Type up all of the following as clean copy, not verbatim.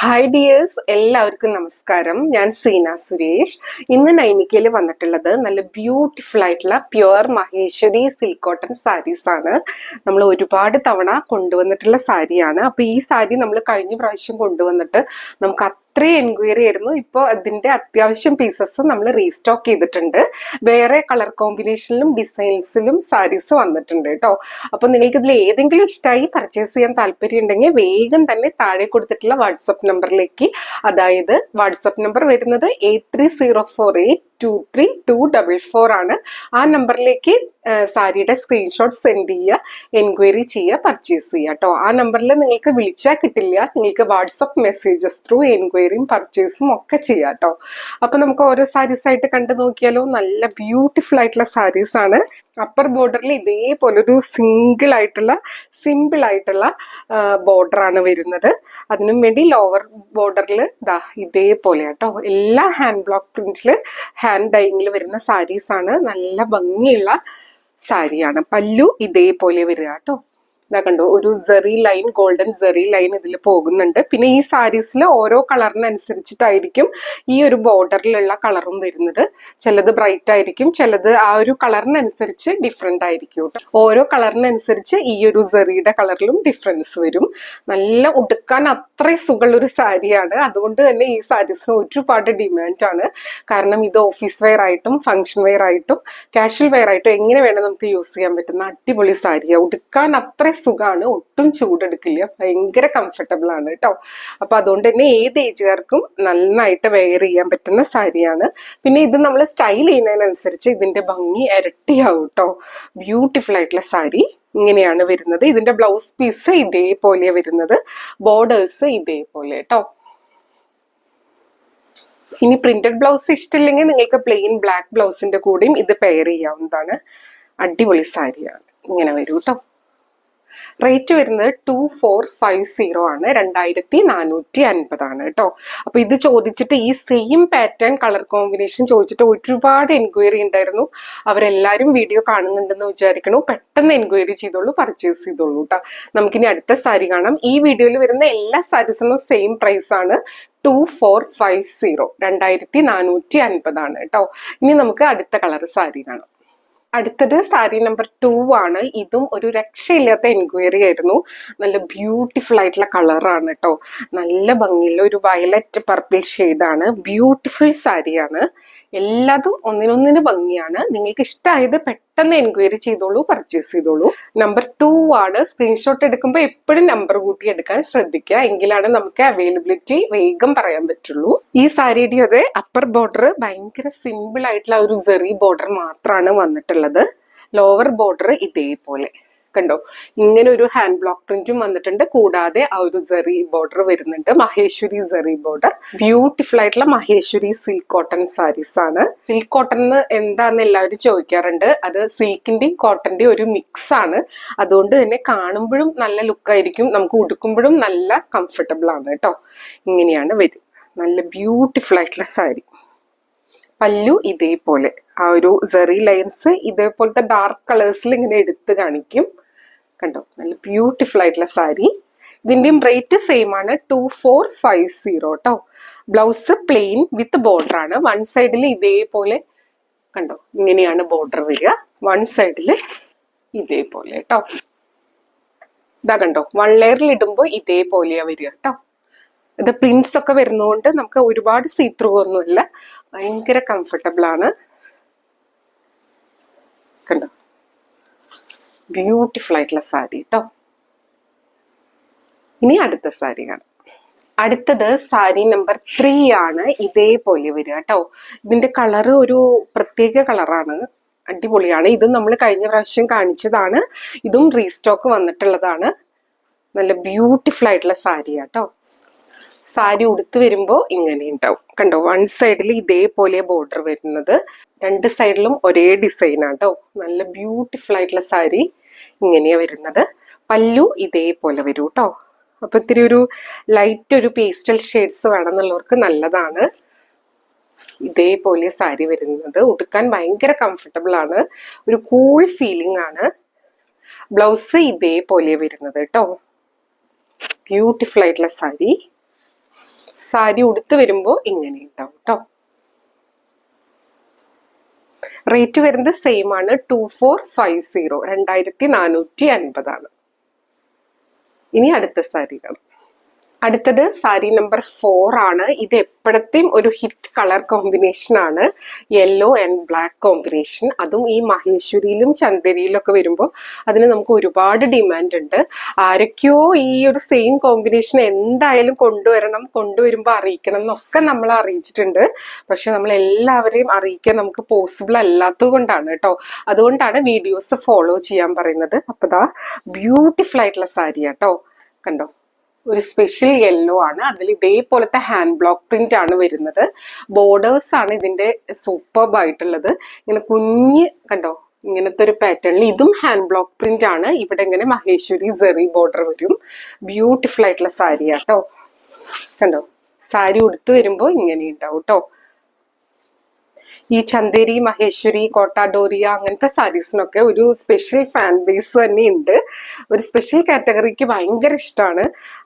Hi dears, എല്ലാവർക്കും നമസ്കാരം. ഞാൻ സീന സുരേഷ്. ഇന്ന് നൈനിക്കയിൽ വന്നിട്ടുള്ളത് നല്ല ബ്യൂട്ടിഫുൾ ആയിട്ടുള്ള pure Maheshwari silk cotton saris ആണ്. നമ്മൾ ഒരുപാട് തവണ കൊണ്ടുവന്നിട്ടുള്ള സാരിയാണ്. അപ്പൊ ഈ സാരി നമ്മൾ കഴിഞ്ഞ പ്രാവശ്യം കൊണ്ടുവന്നിട്ട് നമുക്ക് അത്രയും എൻക്വയറി ആയിരുന്നു. ഇപ്പോൾ അതിന്റെ അത്യാവശ്യം പീസസ് നമ്മൾ റീസ്റ്റോക്ക് ചെയ്തിട്ടുണ്ട്. വേറെ കളർ കോമ്പിനേഷനിലും ഡിസൈൻസിലും സാരീസ് വന്നിട്ടുണ്ട് കേട്ടോ. അപ്പൊ നിങ്ങൾക്ക് ഇതിൽ ഏതെങ്കിലും ഇഷ്ടമായി പർച്ചേസ് ചെയ്യാൻ താല്പര്യം ഉണ്ടെങ്കിൽ വേഗം തന്നെ താഴെ കൊടുത്തിട്ടുള്ള വാട്സപ്പ് നമ്പറിലേക്ക്, അതായത് വാട്സപ്പ് നമ്പർ വരുന്നത് 8304823244 ആണ്. ആ നമ്പറിലേക്ക് സാരിയുടെ സ്ക്രീൻഷോട്ട് സെൻഡ് ചെയ്യുക, എൻക്വയറി ചെയ്യുക, പർച്ചേസ് ചെയ്യുക കേട്ടോ. ആ നമ്പറിൽ നിങ്ങൾക്ക് വിളിച്ചാൽ കിട്ടില്ല, നിങ്ങൾക്ക് വാട്സപ്പ് മെസ്സേജസ് ത്രൂ എൻക്വയറിയും പർച്ചേസും ഒക്കെ ചെയ്യാം കേട്ടോ. അപ്പൊ നമുക്ക് ഓരോ സാരീസ് ആയിട്ട് കണ്ടു നോക്കിയാലോ. നല്ല ബ്യൂട്ടിഫുൾ ആയിട്ടുള്ള സാരീസ് ആണ്. അപ്പർ ബോർഡറിൽ ഇതേപോലെ ഒരു സിംപിൾ ആയിട്ടുള്ള ബോർഡർ ആണ് വരുന്നത്. അതിനും വേണ്ടി ലോവർ ബോർഡറിൽ ഇതേപോലെ കേട്ടോ. എല്ലാ ഹാൻഡ് ബ്ലോക്ക് പ്രിന്റില് ഹാൻഡ് ഡൈയിങ്ങിൽ വരുന്ന സാരീസ് ആണ്. നല്ല ഭംഗിയുള്ള സാരിയാണ്. പല്ലു ഇതേപോലെ വരിക കേട്ടോ. ഇതാ കണ്ടോ, ഒരു Jerry line, golden Jerry line ഇതിൽ പോകുന്നുണ്ട്. പിന്നെ ഈ സാരീസിൽ ഓരോ കളറിനനുസരിച്ചിട്ടായിരിക്കും ഈ ഒരു ബോർഡറിലുള്ള കളറും വരുന്നത്. ചിലത് ബ്രൈറ്റ് ആയിരിക്കും, ചിലത് ആ ഒരു കളറിനനുസരിച്ച് ഡിഫറെന്റ് ആയിരിക്കും കേട്ടോ. ഓരോ കളറിനനുസരിച്ച് ഈ ഒരു ജെറിയുടെ കളറിലും ഡിഫറൻസ് വരും. നല്ല ഉടുക്കാൻ അത്രയും സുഖമുള്ള ഒരു സാരിയാണ്. അതുകൊണ്ട് തന്നെ ഈ സാരീസിന് ഒരുപാട് ഡിമാൻഡ് ആണ്. കാരണം ഇത് ഓഫീസ് വെയർ ആയിട്ടും ഫംഗ്ഷൻ വെയർ ആയിട്ടും കാഷ്വൽ വെയർ ആയിട്ടും എങ്ങനെ വേണം നമുക്ക് യൂസ് ചെയ്യാൻ പറ്റുന്ന അടിപൊളി സാരിയാണ്. ഉടുക്കാൻ അത്രയും സുഖമാണ്, ഒട്ടും ചൂടെടുക്കില്ല, ഭയങ്കര കംഫർട്ടബിൾ ആണ് കേട്ടോ. അപ്പൊ അതുകൊണ്ട് തന്നെ ഏത് ഏജുകാർക്കും നന്നായിട്ട് വെയർ ചെയ്യാൻ പറ്റുന്ന സാരിയാണ്. പിന്നെ ഇത് നമ്മൾ സ്റ്റൈൽ ചെയ്യുന്നതിനനുസരിച്ച് ഇതിന്റെ ഭംഗി ഇരട്ടിയാവും കേട്ടോ. ബ്യൂട്ടിഫുൾ ആയിട്ടുള്ള സാരി ഇങ്ങനെയാണ് വരുന്നത്. ഇതിന്റെ ബ്ലൗസ് പീസ് ഇതേപോലെ വരുന്നത്, ബോർഡേഴ്സ് ഇതേപോലെ കേട്ടോ. ഇനി പ്രിന്റഡ് ബ്ലൗസ് ഇഷ്ടമില്ലെങ്കിൽ നിങ്ങൾക്ക് പ്ലെയിൻ ബ്ലാക്ക് ബ്ലൗസിന്റെ കൂടെയും ഇത് പെയർ ചെയ്യാവുന്നതാണ്. അടിപൊളി സാരിയാണ്. ഇങ്ങനെ വരും കേട്ടോ. റേറ്റ് വരുന്നത് 2450 ആണ്, 2450 ആണ് കേട്ടോ. അപ്പൊ ഇത് ചോദിച്ചിട്ട് ഈ സെയിം പാറ്റേൺ കളർ കോമ്പിനേഷൻ ചോദിച്ചിട്ട് ഒരുപാട് എൻക്വയറി ഉണ്ടായിരുന്നു. അവരെല്ലാരും വീഡിയോ കാണുന്നുണ്ടെന്ന് വിചാരിക്കണു. പെട്ടെന്ന് എൻക്വയറി ചെയ്തോളൂ, പർച്ചേസ് ചെയ്തോളൂ കേട്ടോ. നമുക്കിനി അടുത്ത സാരി കാണാം. ഈ വീഡിയോയിൽ വരുന്ന എല്ലാ സാരീസിനും സെയിം പ്രൈസ് ആണ്, 2450, 2450 ആണ് കേട്ടോ. ഇനി നമുക്ക് അടുത്ത കളർ സാരി കാണാം. അടുത്തത് സാരി നമ്പർ 2 ആണ്. ഇതും ഒരു രക്ഷയില്ലാത്ത എൻക്വയറി ആയിരുന്നു. നല്ല ബ്യൂട്ടിഫുൾ ആയിട്ടുള്ള കളറാണ് കേട്ടോ. നല്ല ഭംഗിയുള്ള ഒരു വയലറ്റ് പർപ്പിൾ ഷെയ്ഡാണ്. ബ്യൂട്ടിഫുൾ സാരിയാണ്. എല്ലാതും ഒന്നിനൊന്നിന് ഭംഗിയാണ്. നിങ്ങൾക്ക് ഇഷ്ടമായത് പെട്ടെന്ന് എൻക്വയറി ചെയ്തോളൂ, പർച്ചേസ് ചെയ്തോളൂ. നമ്പർ 2 ആണ്. സ്ക്രീൻഷോട്ട് എടുക്കുമ്പോൾ എപ്പോഴും നമ്പർ കൂട്ടി എടുക്കാൻ ശ്രദ്ധിക്കുക, എങ്കിലാണ് നമുക്ക് അവൈലബിലിറ്റി വേഗം പറയാൻ പറ്റുള്ളൂ. ഈ സാരിയുടെ അതെ അപ്പർ ബോർഡർ ഭയങ്കര സിമ്പിൾ ആയിട്ടുള്ള ഒരു ജെറി ബോർഡർ മാത്രമാണ് വന്നിട്ടുള്ളത്. ലോവർ ബോർഡർ ഇതേപോലെ കണ്ടോ, ഇങ്ങനെ ഒരു ഹാൻഡ് ബ്ലോക്ക് പ്രിന്റും വന്നിട്ടുണ്ട്. കൂടാതെ ആ ഒരു ജെറി ബോർഡർ വരുന്നുണ്ട്, മഹേശ്വരി ജെറി ബോർഡർ. ബ്യൂട്ടിഫുൾ ആയിട്ടുള്ള മഹേശ്വരി സിൽക്ക് കോട്ടൺ സാരീസ് ആണ്. സിൽക്ക് കോട്ടൺ എന്താന്ന് എല്ലാവരും ചോദിക്കാറുണ്ട്. അത് സിൽക്കിന്റെയും കോട്ടന്റെയും ഒരു മിക്സ് ആണ്. അതുകൊണ്ട് തന്നെ കാണുമ്പോഴും നല്ല ലുക്കായിരിക്കും, നമുക്ക് ഉടുക്കുമ്പോഴും നല്ല കംഫർട്ടബിൾ ആണ് കേട്ടോ. ഇങ്ങനെയാണ് വരും. നല്ല ബ്യൂട്ടിഫുൾ ആയിട്ടുള്ള സാരി. പല്ലു ഇതേപോലെ ആ ഒരു ജെറി ലൈൻസ് ഇതേപോലത്തെ ഡാർക്ക് കളേഴ്സിൽ ഇങ്ങനെ എടുത്ത് കാണിക്കും. കണ്ടോ, നല്ല ബ്യൂട്ടിഫുൾ ആയിട്ടുള്ള സാരി. ഇതിന്റെയും റേറ്റ് സെയിം ആണ്, 2450 കേട്ടോ. ബ്ലൗസ് പ്ലെയിൻ വിത്ത് ബോർഡർ ആണ്. വൺ സൈഡിൽ ഇതേപോലെ കണ്ടോ, ഇങ്ങനെയാണ് ബോർഡർ വരിക. വൺ സൈഡിൽ ഇതേപോലെ കേട്ടോ. ഇതാ കണ്ടോ, വൺ ലെയറിൽ ഇടുമ്പോൾ ഇതേപോലെയാ വരിക കേട്ടോ. ഇത് പ്രിന്റ്സ് ഒക്കെ വരുന്നതുകൊണ്ട് നമുക്ക് ഒരുപാട് സീത്രൂ ഒന്നുമില്ല, ഭയങ്കര കംഫർട്ടബിൾ ആണ്. കണ്ടോ, ബ്യൂട്ടിഫുൾ ആയിട്ടുള്ള സാരി കേട്ടോ. ഇനി അടുത്ത സാരി കാണാം. അടുത്തത് സാരി നമ്പർ 3 ആണ്. ഇതേപോലെ വരിക കേട്ടോ. ഇതിന്റെ കളറ് ഒരു പ്രത്യേക കളറാണ്, അടിപൊളിയാണ്. ഇതും നമ്മൾ കഴിഞ്ഞ പ്രാവശ്യം കാണിച്ചതാണ്. ഇതും റീസ്റ്റോക്ക് വന്നിട്ടുള്ളതാണ്. നല്ല ബ്യൂട്ടിഫുൾ ആയിട്ടുള്ള സാരി കേട്ടോ. സാരി ഉടുത്ത് വരുമ്പോൾ ഇങ്ങനെ ഉണ്ടാവും കണ്ടോ. വൺ സൈഡിൽ ഇതേപോലെ ബോർഡർ വരുന്നത്, രണ്ട് സൈഡിലും ഒരേ ഡിസൈൻ ആട്ടോ. നല്ല ബ്യൂട്ടിഫുൾ ആയിട്ടുള്ള സാരി ഇങ്ങനെയാ വരുന്നത്. പല്ലു ഇതേപോലെ വരും കേട്ടോ. അപ്പൊ ഇത്തിരി ഒരു ലൈറ്റ് ഒരു പേസ്റ്റൽ ഷെയ്ഡ്സ് വേണമെന്നുള്ളവർക്ക് നല്ലതാണ്. ഇതേപോലെ സാരി വരുന്നത്, ഉടുക്കാൻ ഭയങ്കര കംഫർട്ടബിൾ ആണ്, ഒരു കൂൾ ഫീലിംഗ് ആണ്. ബ്ലൗസ് ഇതേപോലെ വരുന്നത് കേട്ടോ. ബ്യൂട്ടിഫുൾ ആയിട്ടുള്ള സാരി. സാരി ഉടുത്ത് വരുമ്പോൾ ഇങ്ങനെ ഉണ്ടാവും കേട്ടോ. റേറ്റ് വരുന്നത് സെയിം ആണ്, 2450, 2450. ഇനി അടുത്ത സാരികൾ. അടുത്തത് സാരി നമ്പർ 4 ആണ്. ഇത് എപ്പോഴത്തെയും ഒരു ഹിറ്റ് കളർ കോമ്പിനേഷൻ ആണ്, യെല്ലോ ആൻഡ് ബ്ലാക്ക് കോമ്പിനേഷൻ. അതും ഈ മഹേശ്വരിയിലും ചന്ദേരിയിലും ഒക്കെ വരുമ്പോൾ അതിന് നമുക്ക് ഒരുപാട് ഡിമാൻഡ് ഉണ്ട്. ആരൊക്കെയോ ഈ ഒരു സെയിം കോമ്പിനേഷൻ എന്തായാലും കൊണ്ടുവരുമ്പോൾ അറിയിക്കണം എന്നൊക്കെ നമ്മൾ അറിയിച്ചിട്ടുണ്ട്. പക്ഷെ നമ്മൾ എല്ലാവരെയും അറിയിക്കാൻ നമുക്ക് പോസിബിൾ അല്ലാത്തത് കൊണ്ടാണ് കേട്ടോ. അതുകൊണ്ടാണ് വീഡിയോസ് ഫോളോ ചെയ്യാൻ പറയുന്നത്. അപ്പൊ ദാ ബ്യൂട്ടിഫുൾ ആയിട്ടുള്ള സാരിയാട്ടോ, കണ്ടോ. ഒരു സ്പെഷ്യൽ യെല്ലോ ആണ്, അതിൽ ഇതേപോലത്തെ ഹാൻഡ് ബ്ലോക്ക് പ്രിന്റ് ആണ് വരുന്നത്. ബോർഡേഴ്സ് ആണ് ഇതിന്റെ സൂപ്പർബ് ആയിട്ടുള്ളത്. ഇങ്ങനെ കുഞ്ഞ് കണ്ടോ, ഇങ്ങനത്തെ ഒരു പാറ്റേണിൽ ഇതും ഹാൻഡ് ബ്ലോക്ക് പ്രിന്റ് ആണ്. ഇവിടെ ഇങ്ങനെ മഹേശ്വരി സെറി ബോർഡർ വരും. ബ്യൂട്ടിഫുൾ ആയിട്ടുള്ള സാരിയാട്ടോ, കണ്ടോ. സാരി ഉടുത്ത് വരുമ്പോൾ ഇങ്ങനെ ഉണ്ടാവും കേട്ടോ. ഈ ചന്ദേരി, മഹേശ്വരി, കോട്ടാഡോറിയ അങ്ങനത്തെ സാരീസിനൊക്കെ ഒരു സ്പെഷ്യൽ ഫാൻ ബേസ് തന്നെ ഉണ്ട്. ഒരു സ്പെഷ്യൽ കാറ്റഗറിക്ക് ഭയങ്കര ഇഷ്ടമാണ്.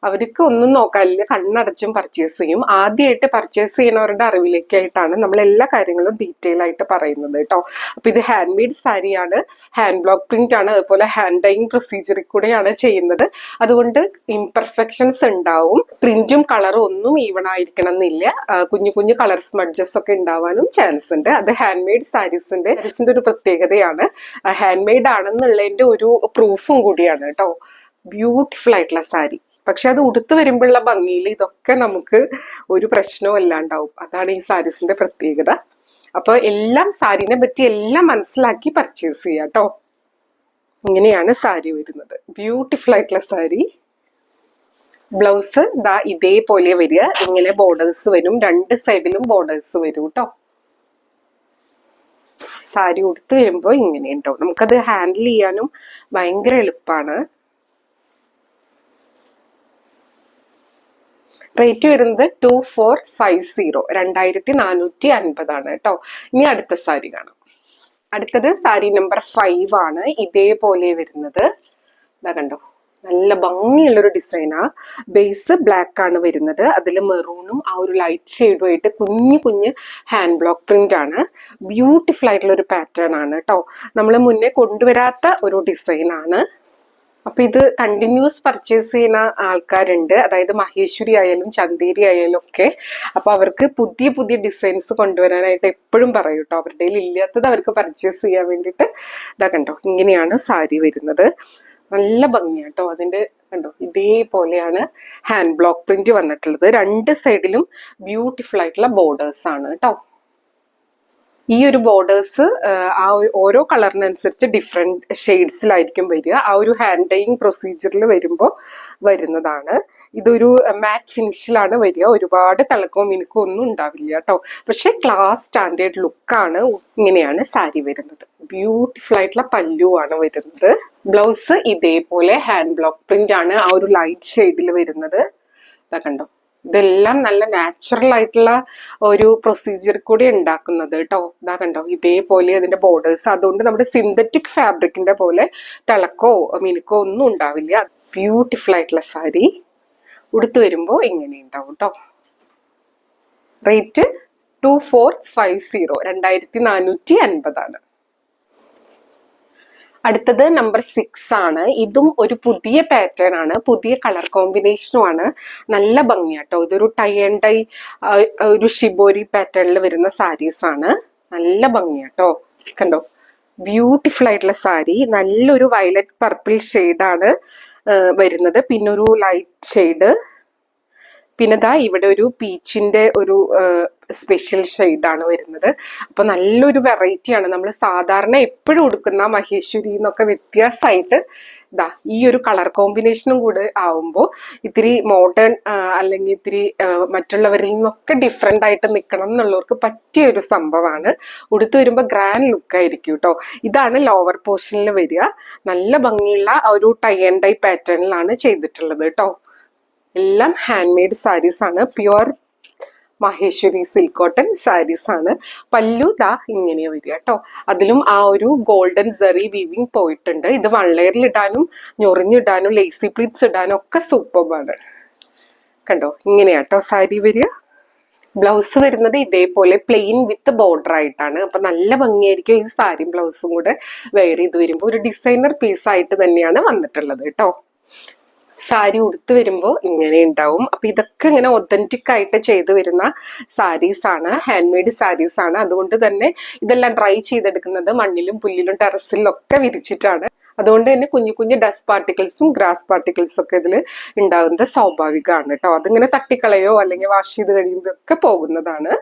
അവർക്ക് ഒന്നും നോക്കാനില്ല, കണ്ണടച്ചും പർച്ചേസ് ചെയ്യും. ആദ്യമായിട്ട് പർച്ചേസ് ചെയ്യുന്നവരുടെ അറിവിലേക്കായിട്ടാണ് നമ്മൾ എല്ലാ കാര്യങ്ങളും ഡീറ്റെയിൽ ആയിട്ട് പറയുന്നത് കേട്ടോ. അപ്പൊ ഇത് ഹാൻഡ് മെയ്ഡ് സാരിയാണ്, ഹാൻഡ് ബ്ലോക്ക് പ്രിന്റ് ആണ്, അതുപോലെ ഹാൻഡ് ഡൈയിങ് പ്രൊസീജിയറിൽ കൂടെയാണ് ചെയ്യുന്നത്. അതുകൊണ്ട് ഇംപെർഫെക്ഷൻസ് ഉണ്ടാവും. പ്രിന്റും കളറും ഒന്നും ഈവൺ ആയിരിക്കണം എന്നില്ല. കുഞ്ഞു കുഞ്ഞു കളർ സ്മഡ്ജസ് ഒക്കെ ഉണ്ടാവാനും ചാൻസ് ഉണ്ട്. അത് ഹാൻഡ് മെയ്ഡ് സാരീസിന്റെ ഒരു പ്രത്യേകതയാണ്. ഹാൻഡ് മെയ്ഡ് ആണെന്നുള്ളതിന്റെ ഒരു പ്രൂഫും കൂടിയാണ് കേട്ടോ. ബ്യൂട്ടിഫുൾ ആയിട്ടുള്ള സാരി. പക്ഷെ അത് ഉടുത്ത് വരുമ്പോഴുള്ള ഭംഗിയിൽ ഇതൊക്കെ നമുക്ക് ഒരു പ്രശ്നവും അല്ലാണ്ടാവും. അതാണ് ഈ സാരീസിന്റെ പ്രത്യേകത. അപ്പൊ എല്ലാം സാരീനെ പറ്റി എല്ലാം മനസ്സിലാക്കി പർച്ചേസ് ചെയ്യാം കേട്ടോ. ഇങ്ങനെയാണ് സാരി വരുന്നത്. ബ്യൂട്ടിഫുൾ ആയിട്ടുള്ള സാരി. ബ്ലൗസ് ദാ ഇതേപോലെ വരിക. ഇങ്ങനെ ബോർഡേഴ്സ് വരും, രണ്ട് സൈഡിലും ബോർഡേഴ്സ് വരും കേട്ടോ. സാരി ഉടുത്ത് വരുമ്പോൾ ഇങ്ങനെ ഉണ്ടാവും. നമുക്കത് ഹാൻഡിൽ ചെയ്യാനും ഭയങ്കര എളുപ്പമാണ്. റേറ്റ് വരുന്നത് 2450, 2450 കേട്ടോ. ഇനി അടുത്ത സാരി കാണാം. അടുത്തത് സാരി നമ്പർ 5 ആണ്. ഇതേപോലെ വരുന്നത് ഇതാ കണ്ടോ, നല്ല ഭംഗിയുള്ളൊരു ഡിസൈനാ. ബേസ് ബ്ലാക്ക് ആണ് വരുന്നത്, അതിൽ മെറൂണും ആ ഒരു ലൈറ്റ് ഷെയ്ഡുമായിട്ട് കുഞ്ഞു കുഞ്ഞ് ഹാൻഡ് ബ്ലോക്ക് പ്രിന്റ് ആണ്. ബ്യൂട്ടിഫുൾ ആയിട്ടുള്ള ഒരു പാറ്റേൺ ആണ് കേട്ടോ. നമ്മൾ മുന്നേ കൊണ്ടുവരാത്ത ഒരു ഡിസൈൻ ആണ്. അപ്പൊ ഇത് കണ്ടിന്യൂസ് പർച്ചേസ് ചെയ്യുന്ന ആൾക്കാരുണ്ട്, അതായത് മഹേശ്വരി ആയാലും ചന്ദേരി ആയാലും ഒക്കെ. അപ്പൊ അവർക്ക് പുതിയ പുതിയ ഡിസൈൻസ് കൊണ്ടുവരാനായിട്ട് എപ്പോഴും പറയും കേട്ടോ. അവരുടെ കയ്യിൽ ഇല്ലാത്തത് അവർക്ക് പർച്ചേസ് ചെയ്യാൻ വേണ്ടിയിട്ട്. ഇതാ കണ്ടോ, ഇങ്ങനെയാണ് സാരി വരുന്നത്. നല്ല ഭംഗിയാട്ടോ. അതിന്റെ കണ്ടോ, ഇതേപോലെയാണ് ഹാൻഡ് ബ്ലോക്ക് പ്രിന്റ് വന്നിട്ടുള്ളത്. രണ്ട് സൈഡിലും ബ്യൂട്ടിഫുൾ ആയിട്ടുള്ള ബോർഡേഴ്സ് ആണ് കേട്ടോ. ഈ ഒരു ബോർഡേഴ്സ് ആ ഓരോ കളറിനനുസരിച്ച് ഡിഫറെന്റ് ഷെയ്ഡ്സിലായിരിക്കും വരിക. ആ ഒരു ഹാൻഡ് ഡൈയിങ് പ്രൊസീജിയറിൽ വരുമ്പോൾ വരുന്നതാണ്. ഇതൊരു മാറ്റ് ഫിനിഷിലാണ് വരിക. ഒരുപാട് തിളക്കവും മിനുക്കവും ഒന്നും ഉണ്ടാവില്ല കേട്ടോ. പക്ഷെ ക്ലാസ് സ്റ്റാൻഡേർഡ് ലുക്കാണ്. ഇങ്ങനെയാണ് സാരി വരുന്നത്. ബ്യൂട്ടിഫുൾ ആയിട്ടുള്ള പല്ലു ആണ് വരുന്നത്. ബ്ലൗസ് ഇതേപോലെ ഹാൻഡ് ബ്ലോക്ക് പ്രിന്റ് ആണ്, ആ ഒരു ലൈറ്റ് ഷെയ്ഡിൽ വരുന്നത്. ഇതാ കണ്ടോ, ഇതെല്ലാം നല്ല നാച്ചുറൽ ആയിട്ടുള്ള ഒരു പ്രൊസീജിയർ കൂടി ഉണ്ടാക്കുന്നത് കേട്ടോ. ഇതാ കണ്ടോ, ഇതേപോലെ അതിന്റെ ബോർഡേഴ്സ്. അതുകൊണ്ട് നമ്മുടെ സിന്തറ്റിക് ഫാബ്രിക്കിന്റെ പോലെ തിളക്കോ മിനുക്കോ ഒന്നും ഉണ്ടാവില്ല. ബ്യൂട്ടിഫുൾ ആയിട്ടുള്ള സാരി ഉടുത്തു വരുമ്പോൾ ഇങ്ങനെ ഉണ്ടാവും കേട്ടോ. റേറ്റ് 2450, 2450. അടുത്തത് നമ്പർ 6 ആണ്. ഇതും ഒരു പുതിയ പാറ്റേൺ ആണ്, പുതിയ കളർ കോമ്പിനേഷനും ആണ്. നല്ല ഭംഗിയാട്ടോ. ഇതൊരു ടൈ ആൻഡ് ഡൈ ഒരു ഷിബോരി പാറ്റേണിൽ വരുന്ന സാരീസ് ആണ്. നല്ല ഭംഗിയാട്ടോ. കണ്ടോ, ബ്യൂട്ടിഫുൾ ആയിട്ടുള്ള സാരി. നല്ലൊരു വയലറ്റ് പർപ്പിൾ ഷെയ്ഡാണ് വരുന്നത്, പിന്നെ ഒരു ലൈറ്റ് ഷെയ്ഡ്, പിന്നെ ദാ ഇവിടെ ഒരു പീച്ചിന്റെ ഒരു സ്പെഷ്യൽ ഷെയ്ഡാണ് വരുന്നത്. അപ്പൊ നല്ലൊരു വെറൈറ്റിയാണ്. നമ്മൾ സാധാരണ എപ്പോഴും ഉടുക്കുന്ന മഹേശ്വരി എന്നൊക്കെ വ്യത്യാസമായിട്ട് ദാ ഈ ഒരു കളർ കോമ്പിനേഷനും കൂടെ ആവുമ്പോൾ ഇത്തിരി മോഡേൺ അല്ലെങ്കിൽ ഇത്തിരി മറ്റുള്ളവരിൽ നിന്നൊക്കെ ഡിഫറെന്റ് ആയിട്ട് നിൽക്കണം എന്നുള്ളവർക്ക് പറ്റിയ ഒരു സംഭവമാണ്. ഉടുത്തു വരുമ്പോൾ ഗ്രാൻഡ് ലുക്ക് ആയിരിക്കും കേട്ടോ. ഇതാണ് ലോവർ പോർഷനിൽ വരിക. നല്ല ഭംഗിയുള്ള ഒരു ടൈ ആൻഡ് ഡൈ പാറ്റേണിലാണ് ചെയ്തിട്ടുള്ളത് കേട്ടോ. എല്ലാം ഹാൻഡ് മെയ്ഡ് സാരീസ് ആണ്. Pure Maheshwari silk cotton saris ആണ്. പല്ലു ദാ ഇങ്ങനെ വരിക കേട്ടോ. അതിലും ആ ഒരു ഗോൾഡൻ സെറി വീവിങ് പോയിട്ടുണ്ട്. ഇത് 1 ലെയറിൽ ഇടാനും ഞൊറിഞ്ഞിടാനും ലേസി പ്ലീറ്റ്സ് ഇടാനും ഒക്കെ സൂപ്പർബാണ്. കണ്ടോ ഇങ്ങനെയാട്ടോ സാരി വരിക. ബ്ലൗസ് വരുന്നത് ഇതേപോലെ പ്ലെയിൻ വിത്ത് ബോർഡർ ആയിട്ടാണ്. അപ്പൊ നല്ല ഭംഗിയായിരിക്കും ഈ സാരിയും ബ്ലൗസും കൂടെ വെയർ ചെയ്ത് വരുമ്പോൾ. ഒരു ഡിസൈനർ പീസ് ആയിട്ട് തന്നെയാണ് വന്നിട്ടുള്ളത് കേട്ടോ. സാരി ഉടുത്ത് വരുമ്പോൾ ഇങ്ങനെ ഉണ്ടാവും. അപ്പൊ ഇതൊക്കെ ഇങ്ങനെ ഒതന്റിക് ആയിട്ട് ചെയ്തു വരുന്ന സാരീസ് ആണ്, ഹാൻഡ് മെയ്ഡ് സാരീസ് ആണ്. അതുകൊണ്ട് തന്നെ ഇതെല്ലാം ഡ്രൈ ചെയ്തെടുക്കുന്നത് മണ്ണിലും പുല്ലിലും ടെറസിലും ഒക്കെ വിരിച്ചിട്ടാണ്. അതുകൊണ്ട് തന്നെ കുഞ്ഞു കുഞ്ഞു ഡസ്റ്റ് പാർട്ടിക്കിൾസും ഗ്രാസ് പാർട്ടിക്കിൾസും ഒക്കെ ഇതിൽ ഉണ്ടാകുന്നത് സ്വാഭാവികമാണ് കേട്ടോ. അതിങ്ങനെ തട്ടിക്കളയോ അല്ലെങ്കിൽ വാഷ് ചെയ്ത് കഴിയുമ്പോൾ ഒക്കെ പോകുന്നതാണ്.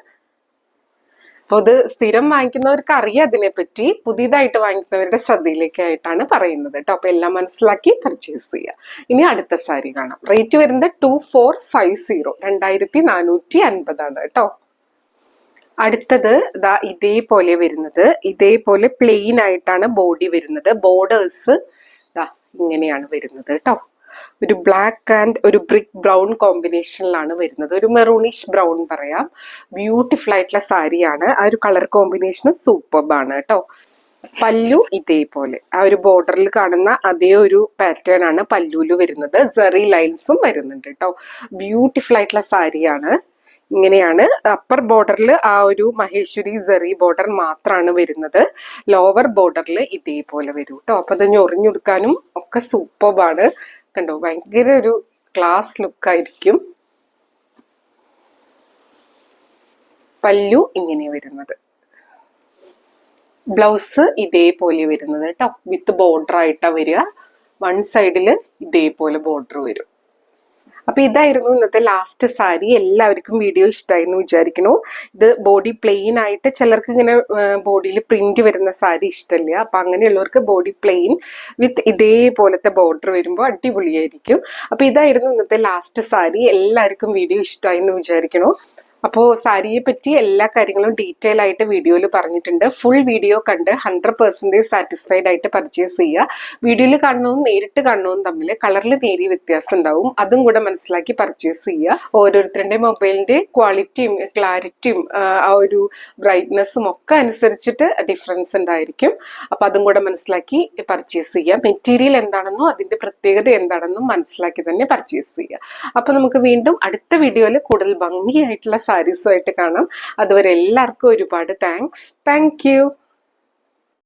അപ്പൊ ഇത് സ്ഥിരം വാങ്ങിക്കുന്നവർക്ക് അറിയാം അതിനെപ്പറ്റി. പുതിയതായിട്ട് വാങ്ങിക്കുന്നവരുടെ ശ്രദ്ധയിലേക്കായിട്ടാണ് പറയുന്നത് കേട്ടോ. അപ്പൊ എല്ലാം മനസ്സിലാക്കി പർച്ചേസ് ചെയ്യുക. ഇനി അടുത്ത സാരി കാണാം. റേറ്റ് വരുന്നത് 2450, 2450 കേട്ടോ. അടുത്തത് ഇതാ ഇതേപോലെ വരുന്നത്, ഇതേപോലെ പ്ലെയിൻ ആയിട്ടാണ് ബോഡി വരുന്നത്. ബോർഡേഴ്സ് ഇതാ ഇങ്ങനെയാണ് വരുന്നത് കേട്ടോ. ഒരു ബ്ലാക്ക് ആൻഡ് ഒരു ബ്രിക്ക് ബ്രൗൺ കോമ്പിനേഷനിലാണ് വരുന്നത്. ഒരു മെറൂണിഷ് ബ്രൗൺ പറയാം. ബ്യൂട്ടിഫുൾ ആയിട്ടുള്ള സാരിയാണ്. ആ ഒരു കളർ കോമ്പിനേഷൻ സൂപ്പർബാണ് കേട്ടോ. പല്ലു ഇതേപോലെ ആ ഒരു ബോർഡറിൽ കാണുന്ന അതേ ഒരു പാറ്റേൺ ആണ് പല്ലുവിൽ വരുന്നത്. സെറി ലൈൻസും വരുന്നുണ്ട് കേട്ടോ. ബ്യൂട്ടിഫുൾ ആയിട്ടുള്ള സാരിയാണ്. ഇങ്ങനെയാണ്. അപ്പർ ബോർഡറിൽ ആ ഒരു മഹേശ്വരി സെറി ബോർഡർ മാത്രമാണ് വരുന്നത്. ലോവർ ബോർഡറിൽ ഇതേപോലെ വരും കേട്ടോ. അപ്പൊ അത് ഞൊറിഞ്ഞെടുക്കാനും ഒക്കെ സൂപ്പർബാണ്. കണ്ടോ ഭയങ്കര ഒരു ക്ലാസ് ലുക്ക് ആയിരിക്കും. പല്ലു ഇങ്ങനെ വരുന്നത്. ബ്ലൗസ് ഇതേപോലെ വരുന്നത് കേട്ടോ. വിത്ത് ബോർഡർ ആയിട്ടാ വരിക. വൺ സൈഡില് ഇതേപോലെ ബോർഡർ വരും. അപ്പൊ ഇതായിരുന്നു ഇന്നത്തെ ലാസ്റ്റ് സാരി. എല്ലാവർക്കും വീഡിയോ ഇഷ്ടമായി എന്ന് വിചാരിക്കുന്നു. ഇത് ബോഡി പ്ലെയിൻ ആയിട്ട്, ചിലർക്ക് ഇങ്ങനെ ബോഡിയിൽ പ്രിന്റ് വരുന്ന സാരി ഇഷ്ടമില്ല. അപ്പൊ അങ്ങനെയുള്ളവർക്ക് ബോഡി പ്ലെയിൻ വിത്ത് ഇതേപോലത്തെ ബോർഡർ വരുമ്പോൾ അടിപൊളിയായിരിക്കും. അപ്പൊ ഇതായിരുന്നു ഇന്നത്തെ ലാസ്റ്റ് സാരി. എല്ലാവർക്കും വീഡിയോ ഇഷ്ടമായി എന്ന് വിചാരിക്കുന്നു. അപ്പോൾ സാരിയെ പറ്റി എല്ലാ കാര്യങ്ങളും ഡീറ്റെയിൽ ആയിട്ട് വീഡിയോയിൽ പറഞ്ഞിട്ടുണ്ട്. ഫുൾ വീഡിയോ കണ്ട് 100% സാറ്റിസ്ഫൈഡ് ആയിട്ട് പർച്ചേസ് ചെയ്യുക. വീഡിയോയിൽ കാണുന്നതും നേരിട്ട് കാണുന്നതും തമ്മിൽ കളറിൽ നേരിയ വ്യത്യാസം ഉണ്ടാവും. അതും കൂടെ മനസ്സിലാക്കി പർച്ചേസ് ചെയ്യുക. ഓരോരുത്തരുടെ മൊബൈലിന്റെ ക്വാളിറ്റിയും ക്ലാരിറ്റിയും ആ ഒരു ബ്രൈറ്റ്നെസ്സും ഒക്കെ അനുസരിച്ചിട്ട് ഡിഫറൻസ് ഉണ്ടായിരിക്കും. അപ്പൊ അതും കൂടെ മനസ്സിലാക്കി പർച്ചേസ് ചെയ്യുക. മെറ്റീരിയൽ എന്താണെന്നോ അതിന്റെ പ്രത്യേകത എന്താണെന്നും മനസ്സിലാക്കി തന്നെ പർച്ചേസ് ചെയ്യുക. അപ്പൊ നമുക്ക് വീണ്ടും അടുത്ത വീഡിയോയിൽ കൂടുതൽ ഭംഗിയായിട്ടുള്ള സാരീസുമായിട്ട് കാണാം. അതുവരെ എല്ലാവർക്കും ഒരുപാട് താങ്ക്സ്. Thank you.